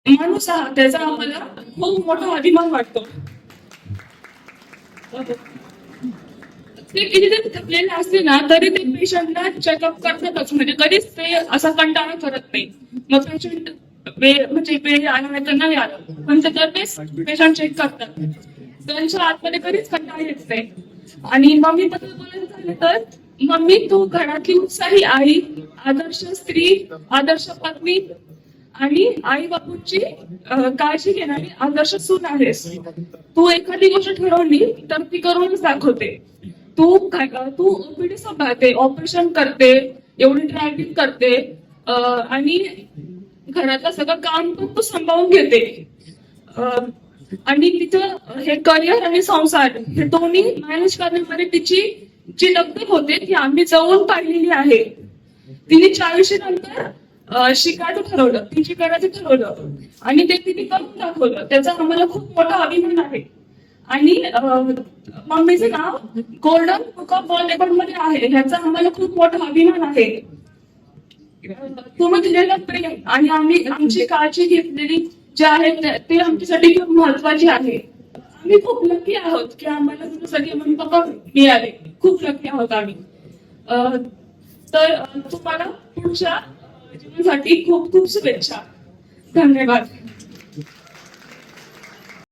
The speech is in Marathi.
माणूस आहात त्याचा आम्हाला खूप मोठा अभिमान वाटतो. ते किती जरी थकलेले असले ना तरी ते पेशंटला चेकअप करतातच, म्हणजे कधीच ते असा कंटाळा करत नाही. मग पेशंट म्हणजे वेळ आला नाही तर नाही आलं पण ते दरवेळेस पेशंट चेक करतात. त्यांच्या आतमध्ये कधीच कंटाळा येत नाही. आणि मम्मी बद्दल बोलायचं झालं तर मम्मी तू घरातली उत्साही आई, आदर्श स्त्री, आदर्श पत्नी आणि आई बापूंची काळजी घेणारी आदर्श सून आहेस. तू एखादी गोष्ट ठरवली तर ती करूनच दाखवते. तू ओपीडी सांभाळते, ऑपरेशन करते, एवढी ड्रायव्हिंग करते, आणि घरातलं सगळं काम पण तू सांभाळून घेते. आणि तिचं हे करिअर आणि संसार हे दोन्ही मॅनेज करण्यामध्ये तिची जी दगदग होते ती आम्ही जवळून पाहिलेली आहे. तिने 40 नंतर शिकायचं ठरवलं, तिची करायचं ठरवलं आणि ते तिने करून दाखवलं. त्याचा आम्हाला खूप मोठा अभिमान आहे. आणि मम्मीचं नाव golden book of world record मध्ये आहे, ह्याचा आम्हाला खूप मोठा अभिमान आहे. तुम्ही दिलेलं प्रेम आणि आमची काळजी घेतलेली जे आहे ते आमच्यासाठी खूप महत्वाची आहे. आम्ही खूप लकी आहोत की आम्हाला तुमच्यासाठी मम्मी पप्पा मिळाले. खूप लकी आहोत आम्ही. तर तुम्हाला पुढच्या जीवनासाठी खूप खूप शुभेच्छा. धन्यवाद.